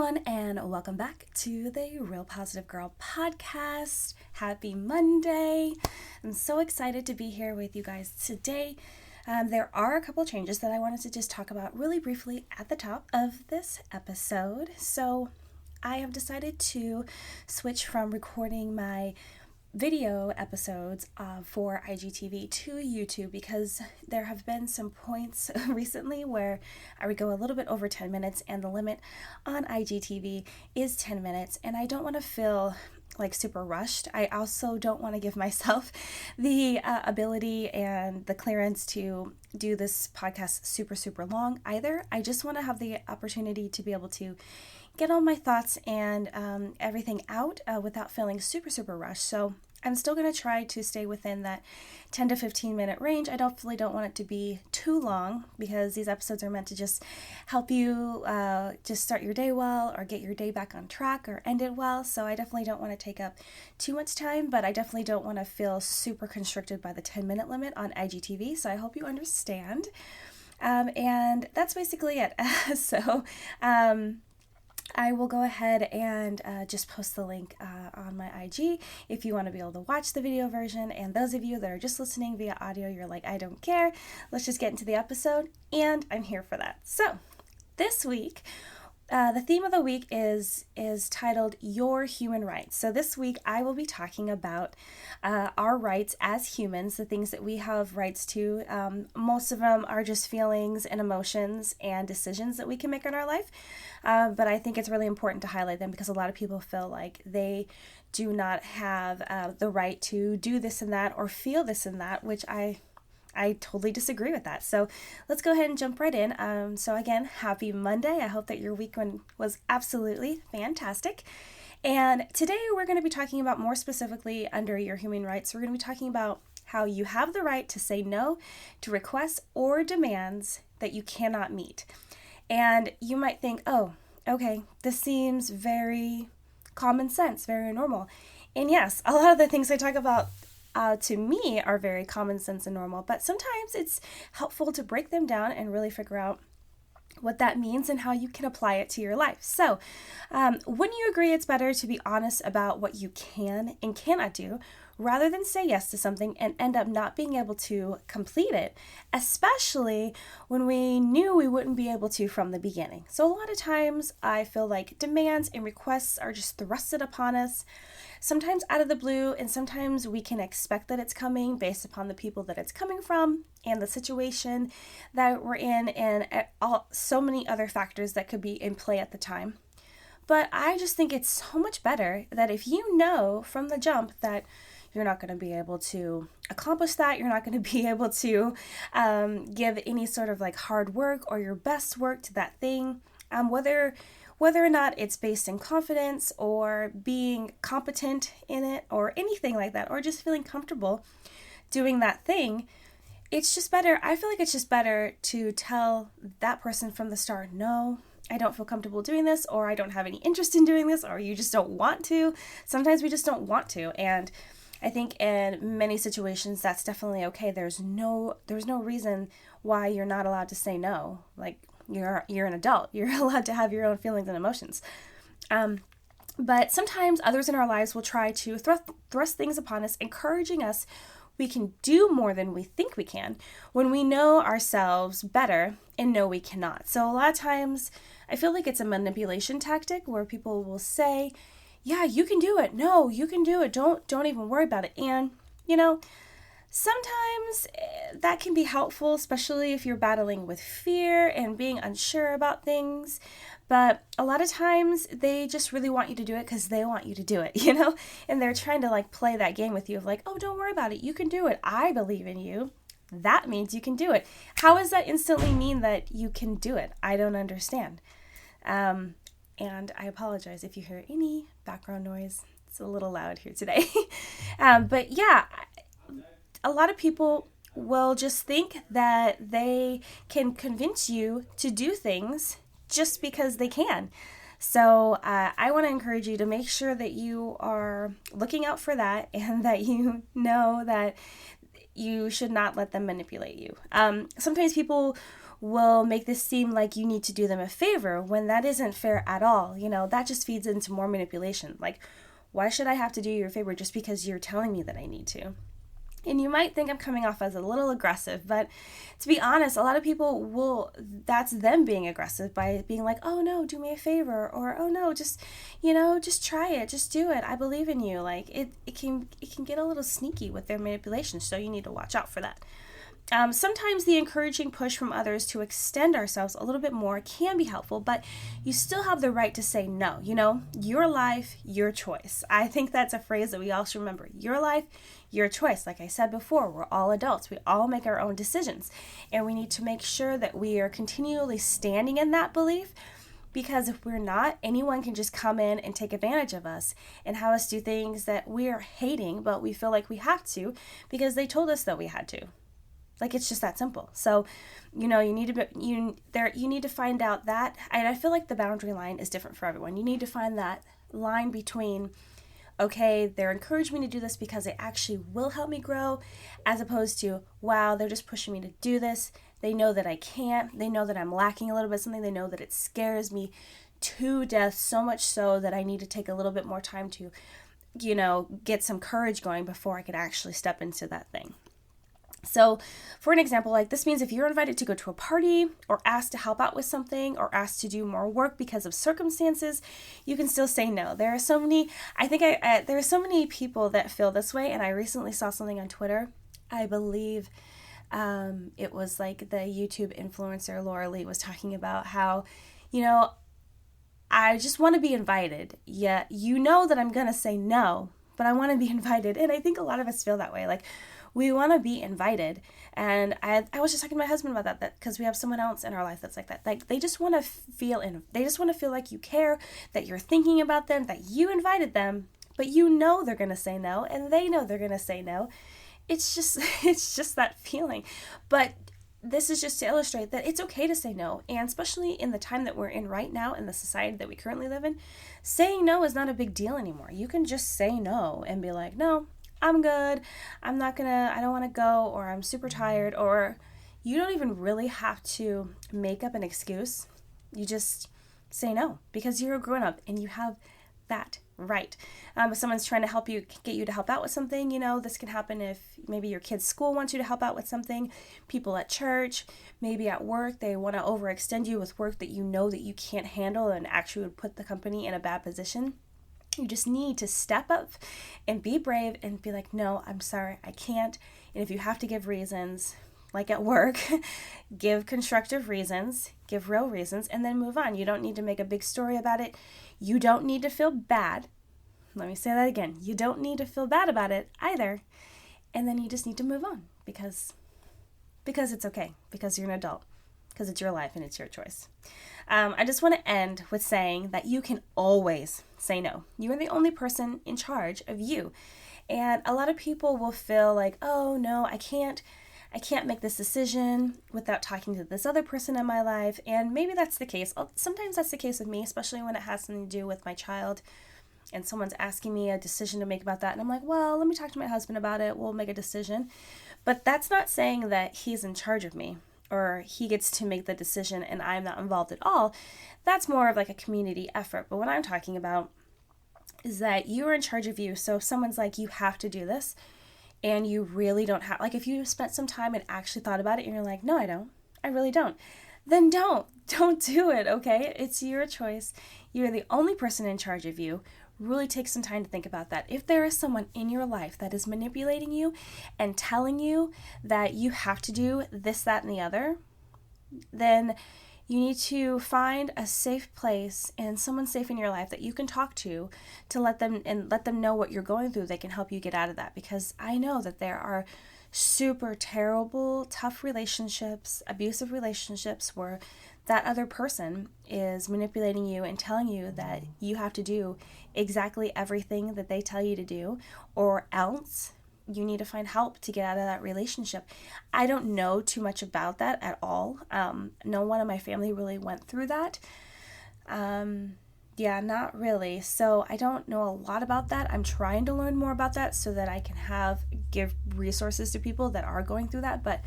everyone, and welcome back to the Real Positive Girl podcast. Happy Monday. I'm so excited to be here with you guys today. There are a couple changes that I wanted to just talk about really briefly at the top of this episode. So I have decided to switch from recording my video episodes for IGTV to YouTube because there have been some points recently where I would go a little bit over 10 minutes and the limit on IGTV is 10 minutes, and I don't want to feel like super rushed. I also don't want to give myself the ability and the clearance to do this podcast super long either. I just want to have the opportunity to be able to get all my thoughts and everything out without feeling super rushed. So I'm still going to try to stay within that 10 to 15 minute range. I definitely don't want it to be too long because these episodes are meant to just help you just start your day well or get your day back on track or end it well. So I definitely don't want to take up too much time, but I definitely don't want to feel super constricted by the 10-minute limit on IGTV. So I hope you understand. And that's basically it. I will go ahead and just post the link on my IG if you want to be able to watch the video version. And those of you that are just listening via audio, you're like, I don't care. Let's just get into the episode. And I'm here for that. So this week, the theme of the week is titled Your Human Rights. So this week I will be talking about our rights as humans, the things that we have rights to. Most of them are just feelings and emotions and decisions that we can make in our life. But I think it's really important to highlight them because a lot of people feel like they do not have the right to do this and that or feel this and that, which I totally disagree with that. So let's go ahead and jump right in. So again, happy Monday. I hope that your week was absolutely fantastic. And today we're going to be talking about more specifically under your human rights. We're going to be talking about how you have the right to say no to requests or demands that you cannot meet. And you might think, oh, okay, this seems very common sense, very normal. And yes, a lot of the things I talk about to me are very common sense and normal, but sometimes it's helpful to break them down and really figure out what that means and how you can apply it to your life. So wouldn't you agree it's better to be honest about what you can and cannot do rather than say yes to something and end up not being able to complete it, especially when we knew we wouldn't be able to from the beginning? So a lot of times I feel like demands and requests are just thrusted upon us, sometimes out of the blue, and sometimes we can expect that it's coming based upon the people that it's coming from and the situation that we're in and so many other factors that could be in play at the time. But I just think it's so much better that if you know from the jump that you're not going to be able to accomplish that, you're not going to be able to give any sort of like hard work or your best work to that thing, whether or not it's based in confidence or being competent in it or anything like that, or just feeling comfortable doing that thing, it's just better. I feel like it's just better to tell that person from the start, no, I don't feel comfortable doing this, or I don't have any interest in doing this, or you just don't want to. Sometimes we just don't want to. And I think in many situations that's definitely okay. There's no reason why you're not allowed to say no. Like you're an adult. You're allowed to have your own feelings and emotions. But sometimes others in our lives will try to thrust things upon us, encouraging us we can do more than we think we can when we know ourselves better and know we cannot. So a lot of times I feel like it's a manipulation tactic where people will say, yeah, you can do it. No, you can do it. Don't even worry about it. And, sometimes that can be helpful, especially if you're battling with fear and being unsure about things. But a lot of times they just really want you to do it because they want you to do it, and they're trying to like play that game with you of like, oh, don't worry about it. You can do it. I believe in you. That means you can do it. How does that instantly mean that you can do it? I don't understand. And I apologize if you hear any background noise. It's a little loud here today. But yeah, a lot of people will just think that they can convince you to do things just because they can. So I want to encourage you to make sure that you are looking out for that and that you know that you should not let them manipulate you. Sometimes people will make this seem like you need to do them a favor when that isn't fair at all. That just feeds into more manipulation. Like, why should I have to do you a favor just because you're telling me that I need to? And you might think I'm coming off as a little aggressive, but to be honest, a lot of people that's them being aggressive by being like, oh no, do me a favor, or oh no, just try it, just do it, I believe in you. Like, it can get a little sneaky with their manipulation, so you need to watch out for that. Sometimes the encouraging push from others to extend ourselves a little bit more can be helpful, but you still have the right to say no. Your life, your choice. I think that's a phrase that we all should remember. Your life, your choice. Like I said before, we're all adults. We all make our own decisions, and we need to make sure that we are continually standing in that belief, because if we're not, anyone can just come in and take advantage of us and have us do things that we are hating, but we feel like we have to because they told us that we had to. Like, it's just that simple. So, you need to find out that, and I feel like the boundary line is different for everyone. You need to find that line between, okay, they're encouraging me to do this because it actually will help me grow, as opposed to, wow, they're just pushing me to do this. They know that I can't. They know that I'm lacking a little bit of something. They know that it scares me to death, so much so that I need to take a little bit more time to, get some courage going before I can actually step into that thing. So, for an example, like, this means if you're invited to go to a party or asked to help out with something or asked to do more work because of circumstances, you can still say no. There are so many, there are so many people that feel this way, and I recently saw something on Twitter. I believe it was like the YouTube influencer Laura Lee was talking about how, I just want to be invited. Yeah, that I'm going to say no, but I want to be invited. And I think a lot of us feel that way. Like, we want to be invited. And I was just talking to my husband about that because we have someone else in our life that's like that. Like, they just want to feel like you care, that you're thinking about them, that you invited them, but they're going to say no, and they know they're going to say no. It's just that feeling. But this is just to illustrate that it's okay to say no. And especially in the time that we're in right now, in the society that we currently live in, saying no is not a big deal anymore. You can just say no and be like, no, I'm good, I don't want to go, or I'm super tired, or you don't even really have to make up an excuse. You just say no because you're a grown-up and you have that right. If someone's trying to get you to help out with something, this can happen if maybe your kid's school wants you to help out with something, people at church, maybe at work, they want to overextend you with work that that you can't handle and actually would put the company in a bad position. You just need to step up and be brave and be like, no, I'm sorry, I can't. And if you have to give reasons, like at work, give constructive reasons, give real reasons, and then move on. You don't need to make a big story about it. You don't need to feel bad. Let me say that again. You don't need to feel bad about it either. And then you just need to move on because it's okay, because you're an adult, because it's your life and it's your choice. I just want to end with saying that you can always say no. You are the only person in charge of you. And a lot of people will feel like, oh no, I can't make this decision without talking to this other person in my life. And maybe that's the case. Sometimes that's the case with me, especially when it has something to do with my child and someone's asking me a decision to make about that. And I'm like, well, let me talk to my husband about it. We'll make a decision. But that's not saying that he's in charge of me, or he gets to make the decision and I'm not involved at all. That's more of like a community effort. But what I'm talking about is that you're in charge of you. So if someone's like, you have to do this, and you really don't have, like, if you spent some time and actually thought about it and you're like, no, I don't, I really don't, then don't do it, okay? It's your choice. You're the only person in charge of you. Really take some time to think about that. If there is someone in your life that is manipulating you and telling you that you have to do this, that, and the other, then you need to find a safe place and someone safe in your life that you can talk to let them know what you're going through. They can help you get out of that, because I know that there are super terrible, tough relationships, abusive relationships where that other person is manipulating you and telling you that you have to do exactly everything that they tell you to do, or else you need to find help to get out of that relationship. I don't know too much about that at all. No one in my family really went through that. Not really. So I don't know a lot about that. I'm trying to learn more about that so that I can give resources to people that are going through that. But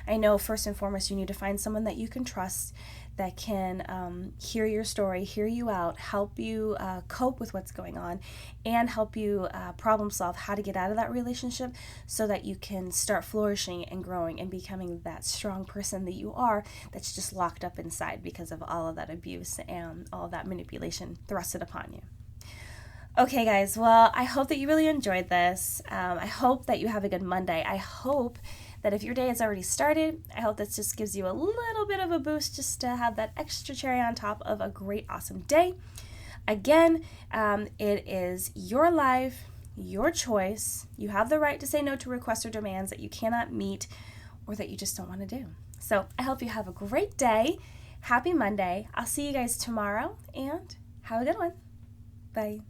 I know first and foremost you need to find someone that you can trust, that can hear your story, hear you out, help you cope with what's going on, and help you problem solve how to get out of that relationship so that you can start flourishing and growing and becoming that strong person that you are, that's just locked up inside because of all of that abuse and all of that manipulation thrusted upon you. Okay, guys, well, I hope that you really enjoyed this. I hope that you have a good Monday. I hope that if your day has already started, I hope this just gives you a little bit of a boost just to have that extra cherry on top of a great, awesome day. Again, it is your life, your choice. You have the right to say no to requests or demands that you cannot meet or that you just don't want to do. So I hope you have a great day. Happy Monday. I'll see you guys tomorrow, and have a good one. Bye.